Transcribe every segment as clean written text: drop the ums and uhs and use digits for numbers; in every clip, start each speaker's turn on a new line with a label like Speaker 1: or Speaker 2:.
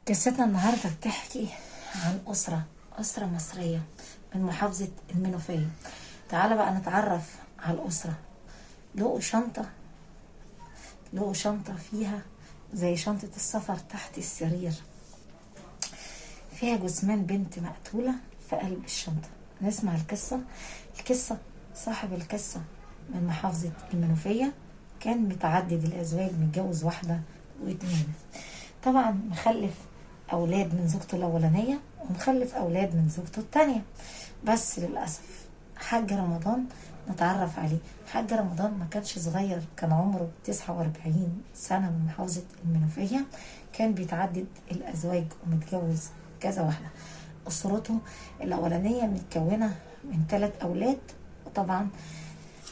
Speaker 1: قصتنا النهاردة بتحكي عن أسرة مصرية من محافظة المنوفية. تعالى بقى نتعرف على الأسرة. لقوا شنطة فيها زي شنطة السفر تحت السرير، فيها جثمان بنت مقتولة في قلب الشنطة. نسمع القصة. صاحب القصة من محافظة المنوفية، كان متعدد الأزواج، متجوز واحدة واتنين. طبعا مخلف أولاد من زوجته الأولانية ومخلف أولاد من زوجته التانية. بس للأسف حاج رمضان نتعرف عليه. حاج رمضان ما كانش صغير، كان عمره 49 سنة، من محافظة المنوفية. كان بيتعدد الأزواج ومتجوز كذا واحدة. أسرته الأولانية متكونة من 3 أولاد، وطبعا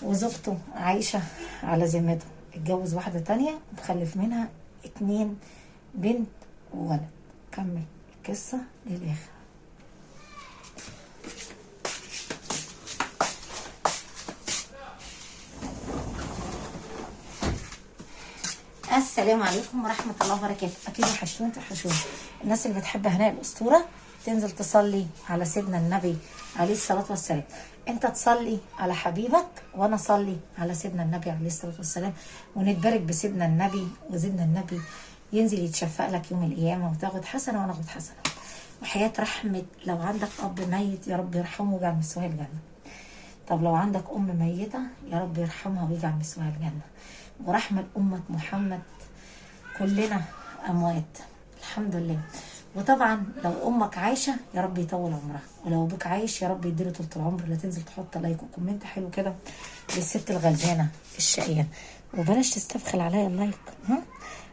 Speaker 1: وزوجته عايشة على ذمته. اتجوز واحدة تانية ومخلف منها 2 بنت وولد. كمل القصة للآخر. السلام عليكم ورحمة الله وبركاته. أكيد وحشتوني توحشوني. الناس اللي بتحب هناء الأسطورة تنزل تصلي على سيدنا النبي عليه الصلاة والسلام. أنت تصلي على حبيبك وأنا أصلي على سيدنا النبي عليه الصلاة والسلام، ونتبارك بسيدنا النبي، وسيدنا النبي ينزل يتشفق لك يوم القيامة وتاخد حسنة وأنا أخد حسنة. وحياة رحمة لو عندك أب ميت، يا رب يرحمه ويجعل مثواه الجنة. طب لو عندك أم ميتة، يا رب يرحمها ويجعل مثواها الجنة. ورحمة أمة محمد، كلنا أموات الحمد لله. وطبعا لو أمك عايشة يا رب يطول عمرها، ولو أبوك عايش يا رب يديله طول العمر. لا تنزل تحط لايك وكومنت حلو كده للست الغلبانة الشقية، وبلاش تستبخل عليا اللايك،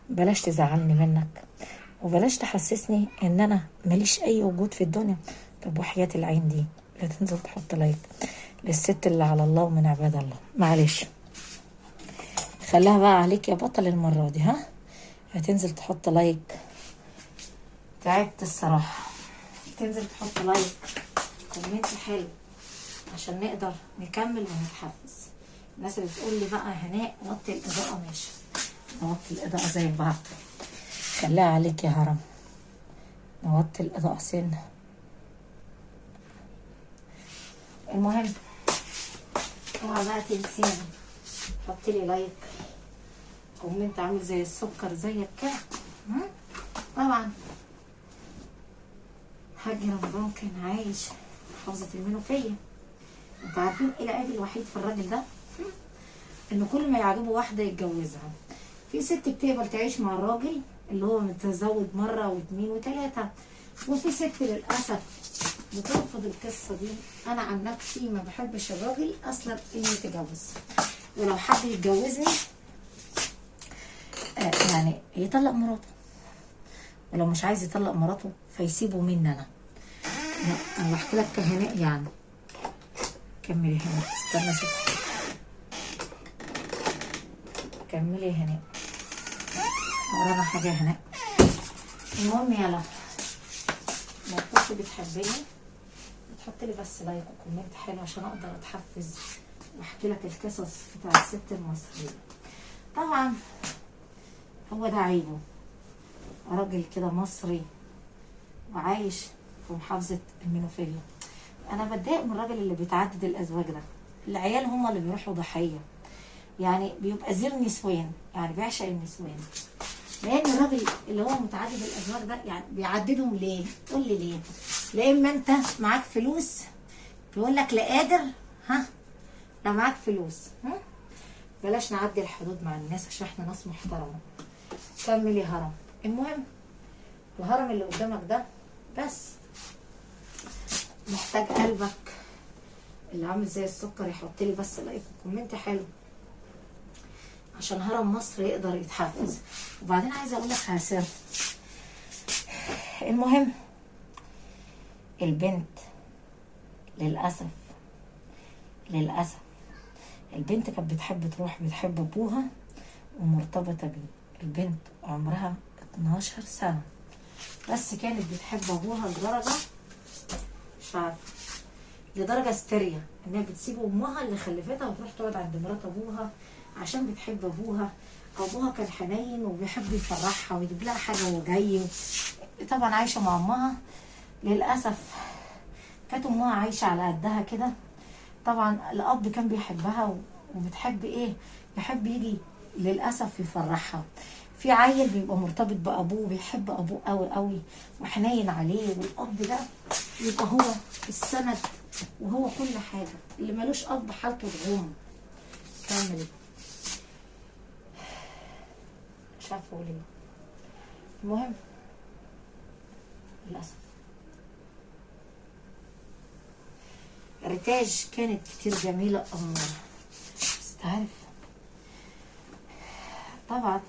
Speaker 1: بلاش تزعلني منك، وبلاش تحسسني ان انا ماليش اي وجود في الدنيا. طب وحياة العين دي لا تنزل تحط لايك للست اللي على الله ومن عباد الله. معلش خليها بقى عليك يا بطل المرة دي. هتنزل تحط لايك. تعبت الصراحة. تنزل تحط لايك، كومنت حلو عشان نقدر نكمل ونتحفز. الناس اللي بتقول لي بقى هناء وطي الإضاءة، ماشي نوطي الإضاءة زي بعض. خليها عليك يا هرم، نوطي الإضاءة سنة. المهم اوعى بقى تنسيني، حطي لي لايك، كومنت عامل زي السكر زيك كده. طبعا حاج رمضان كان عايش في محافظة المنوفية. انتوا عارفين ايه العيب الوحيد في الراجل ده؟ انه كل ما يعجبه واحدة يتجوزها. في ست بتقبل تعيش مع الراجل اللي هو متزوج مرة واثنين وثلاثة، وفي ست للأسف بترفض القصة دي. أنا عن نفسي ما بحبش الراجل أصلا إنه يتجوز، ولو حد يتجوزني يعني يطلق مراته، ولو مش عايز يطلق مراته فيسيبه مني أنا بحكي لك كهناء يعني. كملي هنا، استنى شوف، كملي هنا، ورانا حاجة هنا. المهم يلا، لو كنت بتحبني تحط لي بس لايك وكومنت حلو عشان اقدر اتحفز واحكي لك القصص بتاع الست المصرية. طبعا هو ده عيبه، راجل كده مصري وعايش في محافظة المنوفية. انا بتضايق من الراجل اللي بيتعدد الازواج ده. العيال هما اللي بيروحوا ضحية، يعني بيبقى زير نسوان، يعني بيعشق النسوان. لان الراجل اللي هو متعدد الازواج ده يعني بيعددهم ليه؟ قول لي ليه؟ لا اما انت معاك فلوس، بيقول لك لا قادر، لا معاك فلوس. بلاش نعدي الحدود مع الناس عشان احنا ناس محترمه. كمل يا هرم. المهم الهرم اللي قدامك ده بس محتاج قلبك اللي عامل زي السكر يحط لي بس لايك وكومنت حلو عشان هرم مصر يقدر يتحفز. وبعدين عايزه اقول لك على سر. المهم البنت للاسف البنت كانت بتحب ابوها ومرتبطه بيه. البنت عمرها 12 سنه، بس كانت بتحب ابوها لدرجه مش عارفه، لدرجه هستيريا انها بتسيب امها اللي خلفتها وتروح تقعد عند مرات ابوها عشان بتحب ابوها. ابوها كان حنين وبيحب يفرحها ويجيب لها حاجه وهو جاي. طبعا عايشه مع امها. للاسف كانت امها عايشه على قدها كده. طبعا الاب كان بيحبها وبتحب ايه، يحب يجي للاسف يفرحها. في عيل بيبقى مرتبط بابوه، بيحب ابوه قوي قوي وحنين عليه، والاب ده يبقى هو السند وهو كل حاجه. اللي ملوش اب حالته تغم. كمل. مش عارفه اقول ايه. المهم للاسف ريتاج كانت كتير جميله اموره، بس تعرف طبعا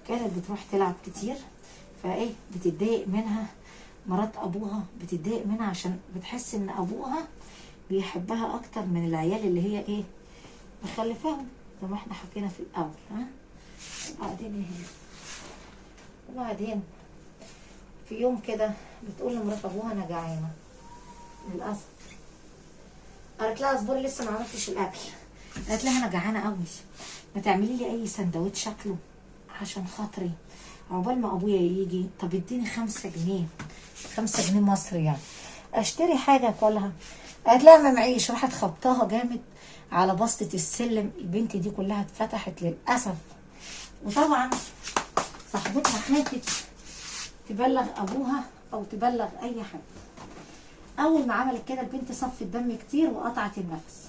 Speaker 1: كانت بتروح تلعب كتير، فايه بتتضايق منها مرات ابوها، بتتضايق منها عشان بتحس ان ابوها بيحبها اكتر من العيال اللي هي ايه مخلفاهم، زي ما احنا حكينا في الاول. ها وبعدين ايه، وبعدين في يوم كده بتقول لمرات ابوها انا جعانه. للاسف قالت لها اصبري لسه ما عملتش الاكل. قالت لها انا جعانه قوي، ما تعملي لي اي سندوتش شكله عشان خاطري عقبال ما ابويا يجي. طب اديني 5 جنيه، 5 جنيه مصري يعني، اشتري حاجه اكلها. قالت لها ما معيش. راحت خبطاها جامد على بسطه السلم. البنت دي كلها اتفتحت للاسف. وطبعا صاحبتها خافت تبلغ ابوها او تبلغ اي حد. اول ما عملت كده البنت صفت دم كتير وقطعت النفس.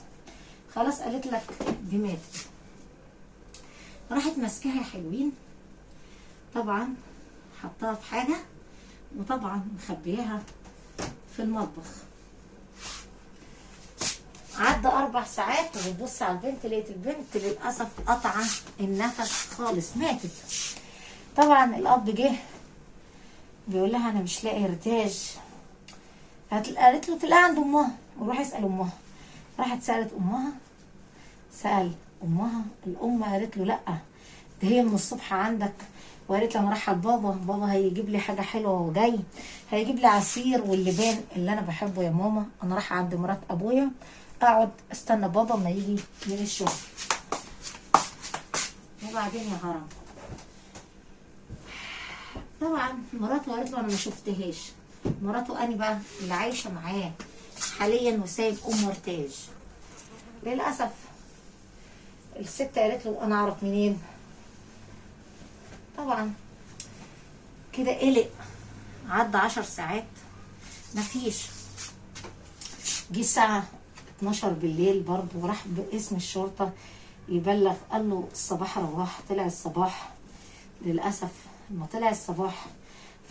Speaker 1: خلاص قالت لك دي ماتت. راحت ماسكاها حلوين، طبعا حطاها في حاجه، وطبعا مخبياها في المطبخ. عدى 4 ساعات وبتبص على البنت، لقيت البنت للاسف قطعه النفس خالص، ماتت. طبعا الاب جه بيقول لها انا مش لاقي ريتاج. قالت له تلاقيها عند امها وروح اسال امها. راحت سالت امها، سال امها. الام قالت له لا ده هي من الصبح عندك، وقالت لما راح بابا، بابا هيجيب لي حاجه حلوه وجاي، هيجيب لي عصير واللبان اللي انا بحبه يا ماما. انا رايحه عند مرات ابويا اقعد استنى بابا ما يجي من الشغل. وبعدين يا هرم طبعا مراته قالت له انا ما شفتهاش. مراته اني بقى اللي عايشه معاه حاليا وسايب ام ريتاج. للاسف الست قالت له انا اعرف منين. طبعا كده قلق. عدى 10 ساعات مفيش. جه الساعه 12 بالليل برضه، وراح باسم الشرطه يبلغ. قال له الصباح رواح. طلع الصباح. للاسف لما طلع الصباح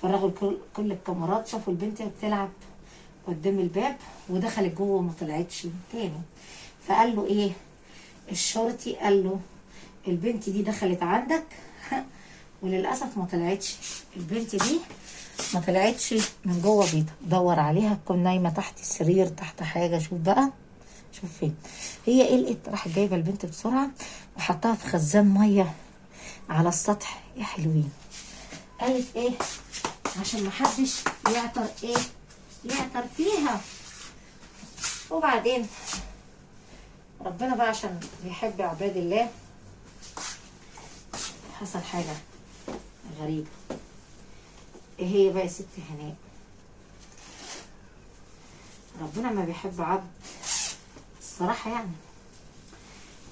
Speaker 1: فرغوا كل الكاميرات، شافوا البنت بتلعب قدام الباب ودخلت جوه وما طلعتش تاني. فقال له ايه الشرطي، قال له البنت دي دخلت عندك وللاسف ما طلعتش. البنت دي ما طلعتش من جوه بيتها، دور عليها تكون نايمه تحت السرير تحت حاجه. شوف بقى، شوف فين هي. قلقت، راحت جايبه البنت بسرعه وحطها في خزان ميه على السطح. يا حلوين قالت ايه عشان محدش يعطر ايه يعطر فيها. وبعدين ربنا بقى عشان بيحب عباد الله حصل حاجه غريبه. ايه هي بقى يا ست هناء؟ ربنا ما بيحب عبد الصراحه يعني،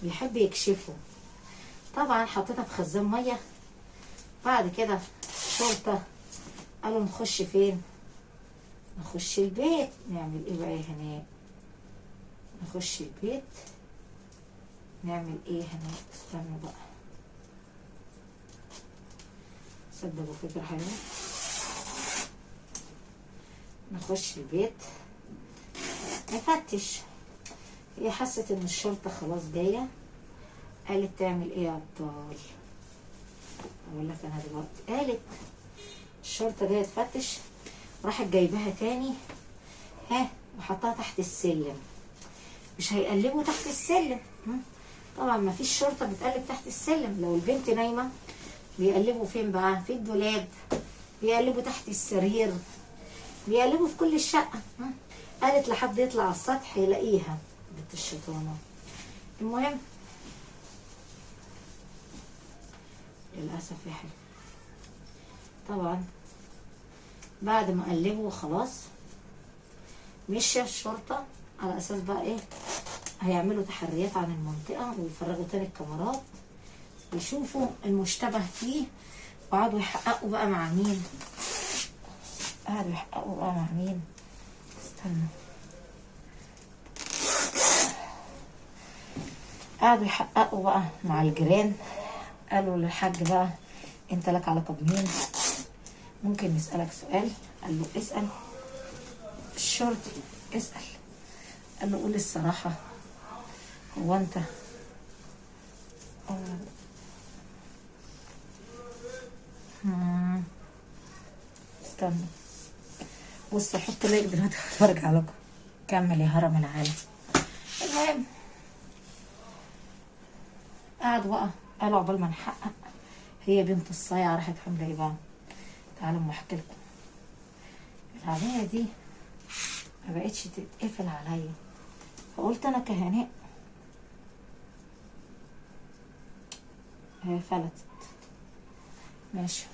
Speaker 1: بيحب يكشفه. طبعا حطيتها في خزان ميه. بعد كده الشرطه قالوا نخش فين؟ نخش البيت. نعمل ايه بقى يا هناء؟ نخش البيت نعمل ايه هناء؟ استنوا بقى، صدقوا فكرة حلوة. نخش البيت نفتش. هي حست ان الشرطة خلاص جاية. قالت تعمل ايه يا ابطال؟ اقول لك انا دلوقتي. قالت الشرطة جاية تفتش، راحت جايباها تاني وحطها تحت السلم. مش هيقلبوا تحت السلم، طبعا ما فيش شرطة بتقلب تحت السلم. لو البنت نايمة بيقلبوا فين بقى؟ في الدولاب، بيقلبوا تحت السرير، بيقلبوا في كل الشقة. قالت لحد يطلع على السطح يلاقيها بنت الشيطانة. المهم للأسف يا حلو طبعا بعد ما قلبه خلاص مشي الشرطة على اساس بقى ايه، هيعملوا تحريات عن المنطقة ويفرغوا تاني الكاميرات ويشوفوا المشتبه فيه، وقعدوا يحققوا بقى مع مين، استنى، قعدوا يحققوا بقى مع الجيران. قالوا للحاج بقى انت لك علاقة بمين، ممكن نسألك سؤال؟ قال له اسأل. الشرطي اسأل. قال له قول الصراحة، هو انت استنى بص، حط لايك دلوقتي وارجع لكم. كمل يا هرم العالم. المهم قعدوا بقى قالوا عقبال ما نحقق هي بنت الصايعة راحت عاملة ايه بقى. تعالوا اما احكي لكم. العملية دي ما بقتش تتقفل عليا، فقلت انا كهناء هي فلتت ماشي،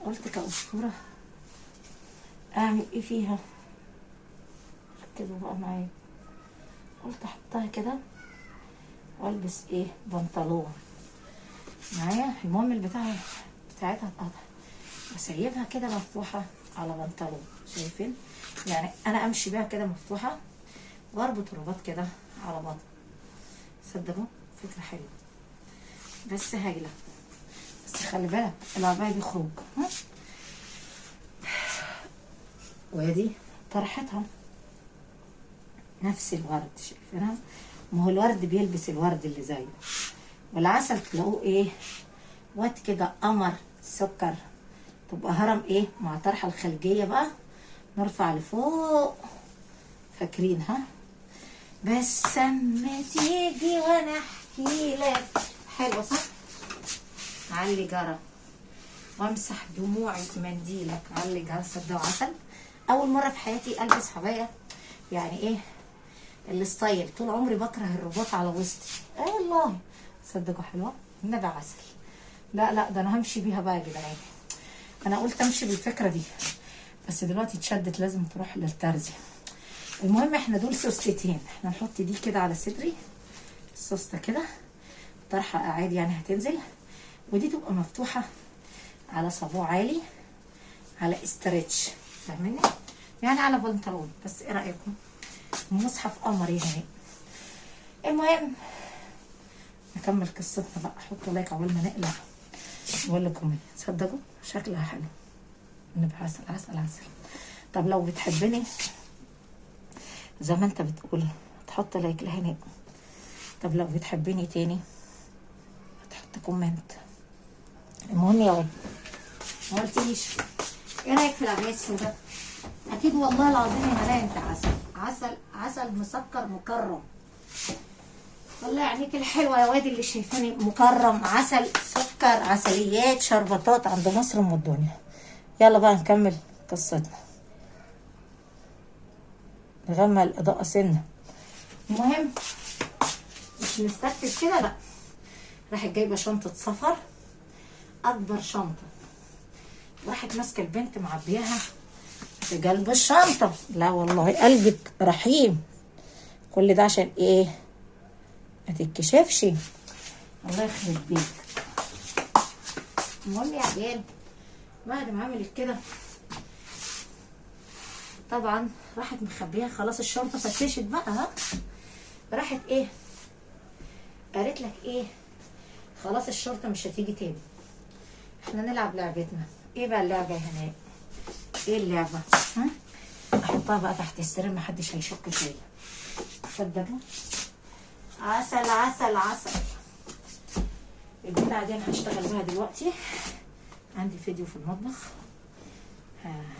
Speaker 1: قلت كأسطورة اعمل ايه فيها، ركزوا بقى معايا. قلت احطها كده والبس ايه بنطلون معايا. المهم البتاعة بتاعتها اتقطع، بسيبها كده مفتوحة على بنطلون، شايفين يعني انا امشي بيها كده مفتوحة واربط رباط كده على بطن. صدقوا فكرة حلوة بس هايلة، بس خلي بالك العباية دي خروج. وادي طرحتها نفس الورد، شايفينها؟ ما هو الورد بيلبس الورد اللي زيه، والعسل تلاقوه ايه واد كده قمر سكر. تبقى هرم ايه مع طرحه الخلجيه بقى، نرفع لفوق، فاكرين ها؟ بس اما تيجي وانا احكي لك. حلوه صح؟ علي جرى وامسح دموعي بمنديلك. علي جرى صدق عسل. اول مره في حياتي البس حبايه يعني ايه الستايل. طول عمري بكره الرباط على وسطي. والله صدقوا حلوه النبي عسل. لا ده انا همشي بيها بقى يا جدعان. انا قلت امشي بالفكره دي بس دلوقتي اتشدت لازم تروح للترزي. المهم احنا دول سوستتين، احنا نحط دي كده على صدري السوسته كده، طرحه عادي يعني هتنزل، ودي تبقى مفتوحه على صابوع عالي على استرتش، فاهميني؟ يعني على بنطلون. بس ايه رايكم؟ مصحف قمر يعني. المهم نكمل قصتنا بقى. حطوا لايك عقبال ما نقلع واقول لكم تصدقوا شكلها حلو. نبقى عسل عسل عسل. طب لو بتحبني زي ما انت بتقول تحط لايك لهناء. طب لو بتحبني تاني تحط كومنت. المهم يا ولد ما قلتليش ايه رايك في العبايه السوداء؟ اكيد والله العظيم يا هلا انت عسل عسل عسل مسكر مكرم. والله عينيك الحلوه يا وادي اللي شايفاني مكرم عسل سكر عسليات شربطات عند مصر ام الدنيا. يلا بقى نكمل قصتنا. نغمى الاضاءه سنه. المهم مش نستكتب كده لا، راحت جايبه شنطه سفر اكبر شنطه، راحت ماسكه البنت معبياها في قلب الشنطه. لا والله قلبك رحيم. كل ده عشان ايه؟ ما تتكشفش. الله يخرب بيك. المهم يا عيال بعد ما عملت كده طبعا راحت مخبيها خلاص. الشرطه فتشت بقى ها، راحت ايه قالت لك ايه خلاص الشرطه مش هتيجي تاني، احنا نلعب لعبتنا. ايه بقى اللعبه يا هناء؟ ايه اللعبه؟ ها احطها بقى تحت السرير محدش هيشك فيا. تصدقوا عسل عسل عسل. البتاعه دي انا هشتغل بيها دلوقتي. عندي فيديو في المطبخ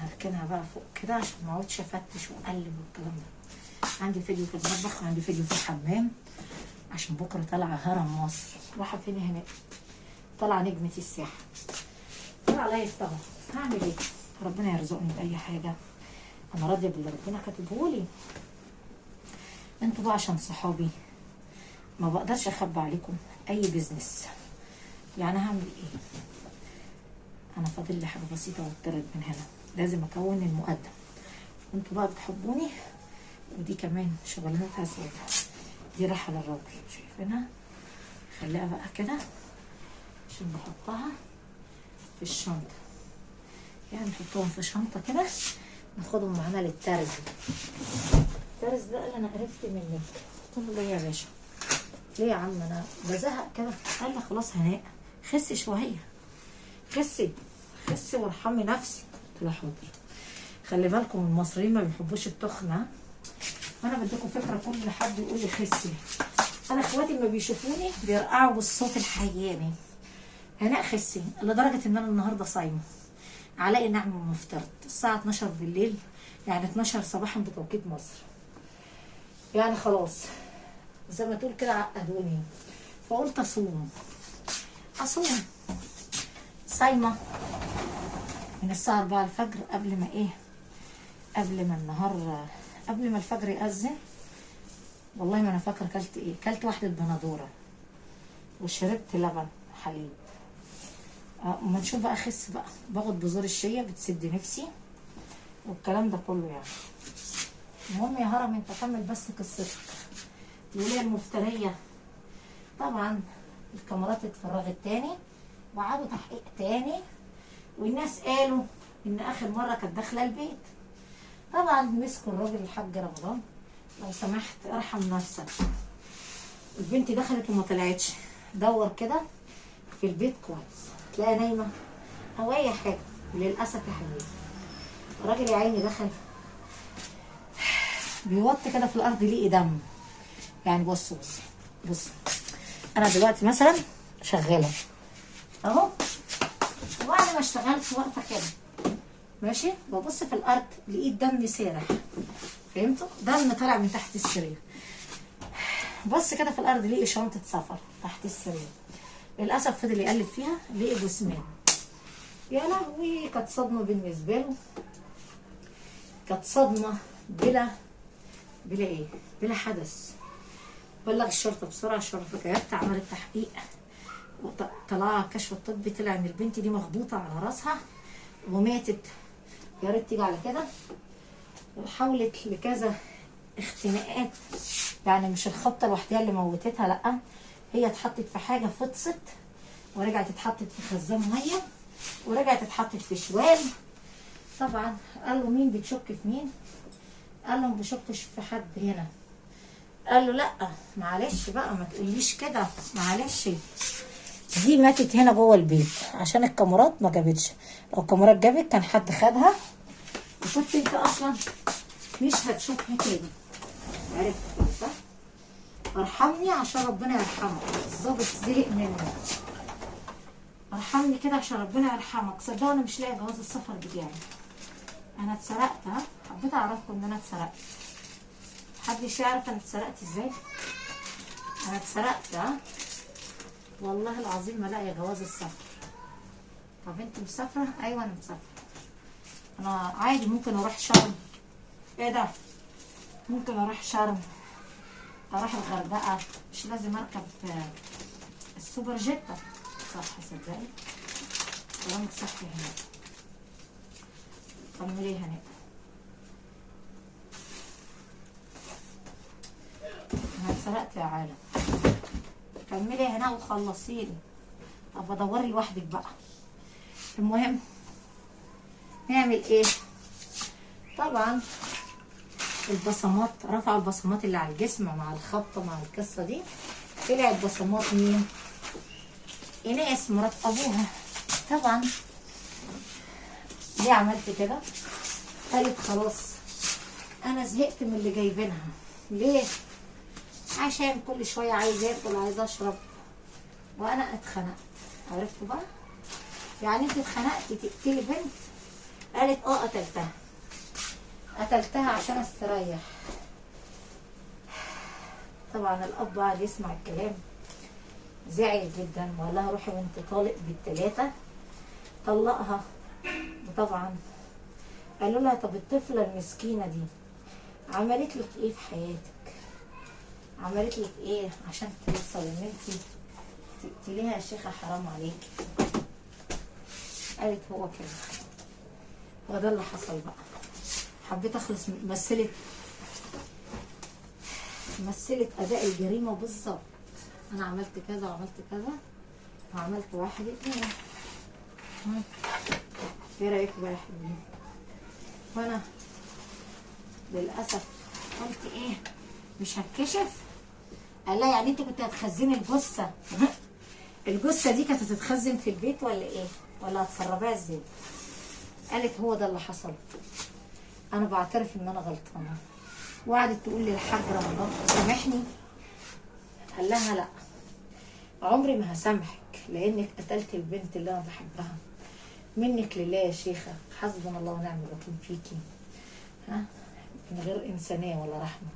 Speaker 1: هركنها بقى فوق كده عشان ما اقعدش افتش واقلب والكلام ده. عندي فيديو في المطبخ وعندي فيديو في الحمام عشان بكره طالعه هرم مصر. رايحه فين هنا؟ طالعه نجمه الساحه. طالعه لايف طبعا. هعمل ايه؟ ربنا يرزقني باي حاجه. انا راضيه باللي ربنا كاتبهولي. انتوا بقى عشان صحابي ما بقدرش اخبي عليكم اي بيزنس. يعني هعمل ايه؟ انا فاضل لي حاجه بسيطه واتطرد من هنا. لازم اكون المقدم. انتوا بقى بتحبوني. ودي كمان شغلانتها سودة، دي رايحه للراجل، شايفينها؟ خليها بقى كده عشان نحطها في الشنطه، يعني نحطهم في شنطه كده، ناخدهم معانا للترز. الترز ده اللي انا قرفت منك. قلت له ليه يا باشا؟ ليه يا عم انا بزهق كده؟ قال لي خلاص هناء خسي شويه، خسي وارحمي نفسك. قلت له حاضر. خلي بالكم المصريين ما بيحبوش التخنه، وانا بديكم فكره، كل حد يقول لي خسي. انا اخواتي لما بيشوفوني بيرقعوا بالصوت الحياني، هناء خسي، لدرجه ان انا النهارده صايمه. علاء نعمه مفطرت الساعه 12 بالليل، يعني 12 صباحا بتوقيت مصر، يعني خلاص زي ما تقول كده عقدوني. فقلت اصوم صايمه من الساعه 4 الفجر، قبل ما الفجر يأذن. والله ما انا فاكره كلت ايه، كلت واحده بندوره وشربت لبن حليب. اما نشوف بقى اخس بقى، باخد بذور الشيا بتسد نفسي والكلام ده كله يعني. المهم يا هرم انت كمل بس قصتك. الوليه المفتريه طبعا الكاميرات اتفرغت تاني وعادوا تحقيق تاني، والناس قالوا ان اخر مره كانت داخله البيت. طبعا مسكوا الراجل الحاج رمضان، لو سمحت ارحم نفسك، البنت دخلت وما طلعتش، دور كده في البيت كويس تلاقيها نايمه او اي حاجه. للاسف يا حبيبي الراجل يا عيني دخل بيوطي كده في الارض لقي دم. يعني بص انا دلوقتي مثلا شغاله اهو، وبعد ما اشتغلت واقفه كده ماشي، ببص في الارض لقيت دم سارح، فهمتوا؟ دم طالع من تحت السرير. بص كده في الارض لقي شنطه سفر تحت السرير. للاسف فضل يقلب فيها لقي جثمان. يا لهوي كانت صدمه بالنسبه له، كانت صدمه بلا حدث. بلغ الشرطه بسرعه، الشرطه جت عملت تحقيق وطلع الكشف الطبي، طلع ان البنت دي مخبوطه على راسها وماتت. يا ريت تيجي على كده. وحاولت لكذا اختناقات، يعني مش الخبطه لوحدها اللي موتتها، لا هي اتحطت في حاجه فطست ورجعت اتحطت في خزان ميه ورجعت اتحطت في شوال. طبعا قال له مين بتشك في مين؟ قال له ما بشكش في حد هنا. قال له لا معلش بقى ما تقوليش كده، معلش دي ماتت هنا جوه البيت عشان الكاميرات ما جابتش، لو الكاميرات جابت كان حد خدها وكنت انت اصلا مش هتشوفها تاني. عرفت كده صح؟ ارحمني عشان ربنا يرحمك، الظابط زهق مني. ارحمني كده عشان ربنا يرحمك. صدقوا انا مش لاقي جواز السفر بتاعي، انا اتسرقت. حبيت اعرفكم ان انا اتسرقت. محدش يعرف انا اتسرقت ازاي. انا اتسرقت والله العظيم ما لاقيه جواز السفر. طب انت مسافره؟ ايوه انا مسافره. انا عادي ممكن اروح شرم. ايه ده؟ ممكن اروح شرم، اروح الغردقه، مش لازم اركب السوبر جيت. صح صدقني كلامك صح هنا. كملي هنا. انا اتسرقت يا عالم. كملي هنا وخلصيني. طب ادوري لوحدك بقى. المهم نعمل ايه؟ طبعا البصمات، رفعوا البصمات اللي على الجسم مع الخبطه مع القصه دي. طلعت بصمات مين؟ ايناس مرات ابوها. طبعا ليه عملت كده؟ قالت خلاص انا زهقت من اللي جايبينها. ليه؟ عشان كل شويه عايز اكل عايز اشرب وانا اتخنقت. عرفتوا بقى؟ يعني انت اتخنقتي تقتلي بنت؟ قالت قتلتها عشان استريح. طبعا الاب قعد يسمع الكلام، زعل جدا وقال لها روحي وانت طالق بالثلاثه، طلقها. وطبعا قالوا لها طب الطفله المسكينه دي عملت لك ايه في حياتك؟ عملت لك ايه عشان توصل ان انت تقتليها يا شيخه؟ حرام عليكي. قالت هو كده. وده اللي حصل بقى. حبيت اخلص مثلت اداء الجريمه بالظبط. انا عملت كذا وعملت كذا وعملت 1 2. ايه رايكم بقى يا حبيبي؟ وانا للاسف قلت ايه مش هتكشف. قال لا يعني انت كنت هتخزني الجثه الجثه دي كانت هتتخزن في البيت ولا ايه؟ ولا هتسربيها ازاي؟ قالت هو ده اللي حصل. انا بعترف ان انا غلطانه. وقعدت تقول لي الحاج رمضان سامحني. قال لها لا، عمري ما هسامحك لانك قتلت البنت اللي انا بحبها. منك لله يا شيخه، حسبنا الله ونعم الوكيل فيكي. ها، من غير انسانيه ولا رحمه.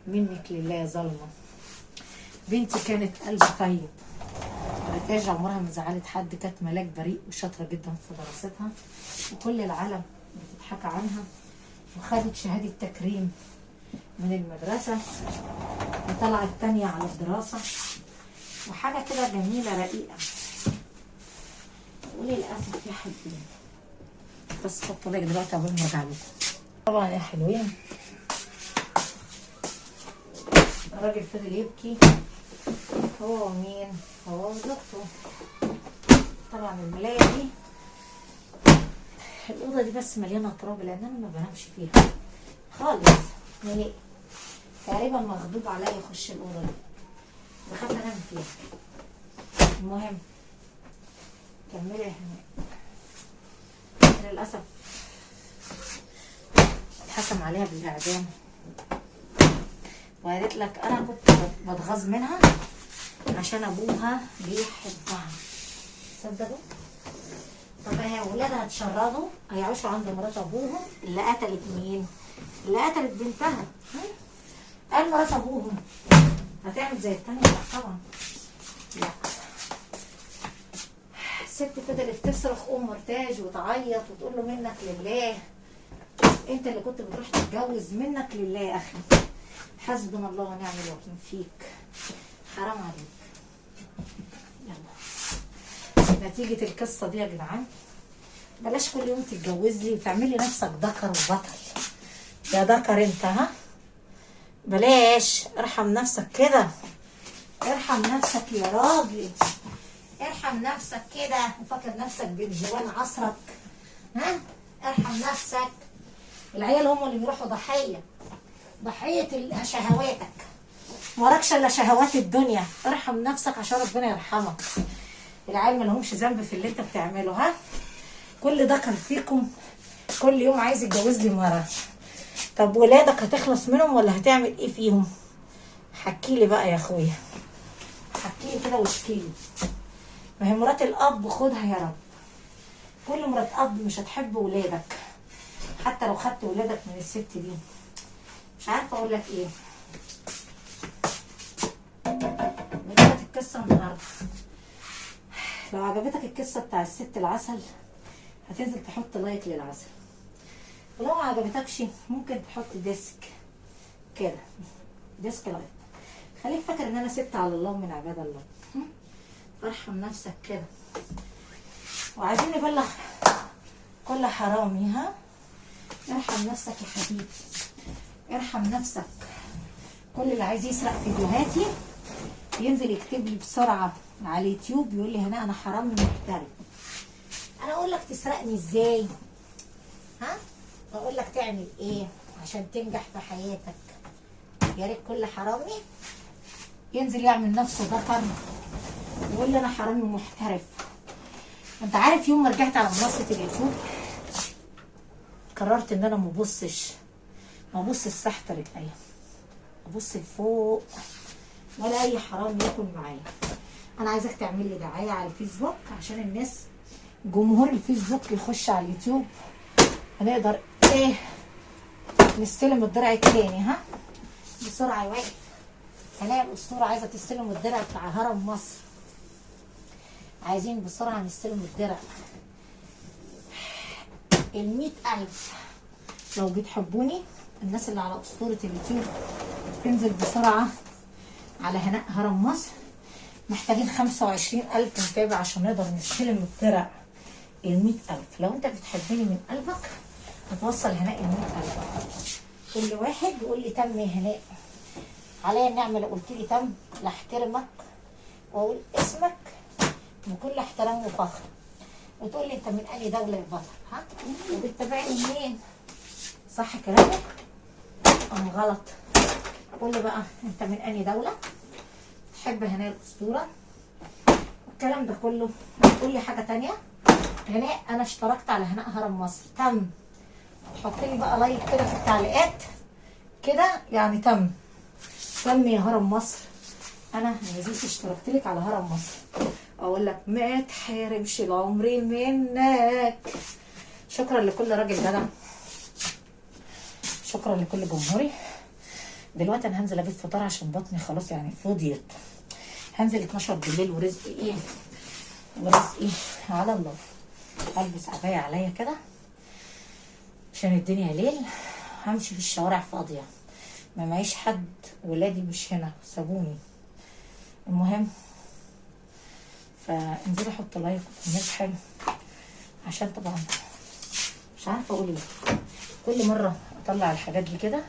Speaker 1: منك لله يا ظالمه. بنتي كانت قلب طيب، نتاج عمرها ما زعلت حد، كانت ملاك بريء وشاطره جدا في دراستها وكل العالم بتضحك عنها، وخدت شهاده تكريم من المدرسه وطلعت تانية على الدراسه وحاجه كده جميله رقيقه. وللاسف يا حبيبي بس حط بالك دلوقتي قبل ما ارجع لكم. طبعا يا حلوين الراجل فضل يبكي هو ومين؟ هو وزوجته. طبعا الملاية دي الأوضة دي بس مليانة تراب لأن أنا ما بنامش فيها خالص نهائي. تقريبا مغضوب عليا يخش الأوضة دي، بخاف أنام فيها. المهم كملي يا هناء. للأسف اتحكم عليها بالإعدام، وقالت لك أنا كنت بتغاظ منها عشان ابوها بيحبها. تصدقوا؟ طب هي ولادها اتشردوا هيعيشوا عند مرات ابوهم اللي قتلت مين؟ اللي قتلت بنتها. قال مرات ابوهم هتعمل زي التانية؟ لا طبعا لا. الست فضلت تصرخ مرتاج وتعيط وتقول له منك لله، انت اللي كنت بتروح تتجوز، منك لله يا اخي، حسبنا الله ونعم الوكيل فيك، حرام عليك. يلا نتيجة القصة دي يا جدعان بلاش كل يوم تتجوز لي وتعملي نفسك ذكر وبطل. يا ذكر انت، ها بلاش، ارحم نفسك كده، ارحم نفسك يا راجل، ارحم نفسك كده وفاكر نفسك بجوان عصرك. ها ارحم نفسك. العيال هم اللي بيروحوا ضحية شهواتك، وراكش الا شهوات الدنيا. ارحم نفسك عشان ربنا يرحمك. العيال ما لهمش ذنب في اللي انت بتعمله. ها كل ذكر فيكم كل يوم عايز يتجوز لي مره. طب ولادك هتخلص منهم ولا هتعمل ايه فيهم؟ حكيلي بقى يا اخويا، حكيلي كده واشكيلي. ما هي مرات الاب خدها يا رب. كل مرات اب مش هتحب ولادك حتى لو خدت ولادك من الست دي. مش عارفه اقول لك ايه. بدأت القصه النهارده. لو عجبتك القصه بتاع الست العسل هتنزل تحط لايك للعسل، ولو ما عجبتكش ممكن تحط ديسك كده، ديسك لايك. خليك فاكر ان انا ست على الله من عباد الله. ارحم نفسك كده. وعايزين نبلغ كل حرامي. ها ارحم نفسك يا حبيبي، ارحم نفسك. كل اللي عايز يسرق فيديوهاتي ينزل يكتب لي بسرعه على اليوتيوب يقول لي هنا انا حرامي محترف. انا اقول لك تسرقني ازاي؟ ها اقول لك تعمل ايه عشان تنجح في حياتك. يا ريت كل حرامي ينزل يعمل نفسه ذكر يقول لي انا حرامي محترف. انت عارف يوم ما رجعت على منصه اليوتيوب قررت ان انا ما ابصش تحت رجليا، ابص لفوق ولا اي حرام ياكل معايا. انا عايزك تعمل لي دعايه على الفيسبوك عشان الناس جمهور الفيسبوك يخش على اليوتيوب هنقدر ايه نستلم الدرع التاني. ها بسرعه يا واقف. هلاقي الاسطوره عايزه تستلم الدرع بتاع هرم مصر. عايزين بسرعه نستلم الدرع. 100,000 لو بتحبوني الناس اللي على اسطوره اليوتيوب تنزل بسرعه على هناء هرم مصر. محتاجين 25,000 متابع عشان نقدر نستلم الدرع ال100,000. لو انت بتحبني من قلبك هتوصل هناء ال100,000. كل واحد يقول لي تم يا هناء، عليا النعمة. لو قلت لي تم لاحترمك واقول اسمك بكل احترام وفخر، وتقول لي انت من اي دولة يا بطل، ها؟ وبتتابعني منين؟ صح كلامك ام غلط؟ قول لي بقى انت من اي دولة، تحب هناء الاسطورة، الكلام ده كله. قول لي حاجة تانية. هناء انا اشتركت على هناء هرم مصر، تم. حط لي بقى لايك كده في التعليقات كده، يعني تم. تم يا هرم مصر، انا نزلت اشتركت لك على هرم مصر. اقول لك ما تحارمش العمر منك. شكرا لكل راجل جدع، شكرا لكل جمهوري. دلوقتي انا هنزل ابيت فطار عشان بطني خلاص يعني فضيت. هنزل 12 بالليل ورزقي ايه ورزقي على الله. البس عبايه عليا كده عشان الدنيا ليل. همشي في الشوارع فاضيه، ما معيش حد، ولادي مش هنا سابوني. المهم فانزلي حط لايك وكومنت حلو، عشان طبعا مش عارفه اقول ايه. كل مره اطلع الحاجات دي كده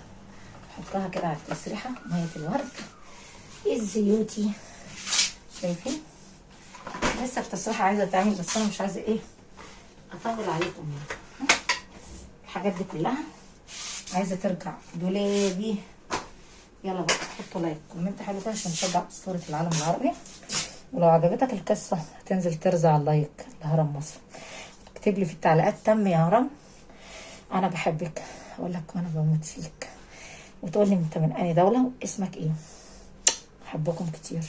Speaker 1: احطها كده على التسريحه، ميه الورد الزيوتي. شايفين لسه التسريحه عايزه تعمل، بس انا مش عايزه ايه اطول عليكم يعني. الحاجات دي كلها عايزه ترجع دولابي. يلا بقى حطوا لايك كومنت حلو كده عشان نشجع اسطوره العالم العربي. ولو عجبتك القصه هتنزل ترزع اللايك لهرم مصر. اكتب لي في التعليقات تم يا هرم، انا بحبك. اقول لك وانا بموت فيك، وتقول لي انت من اي دوله واسمك ايه. احبكم كتير.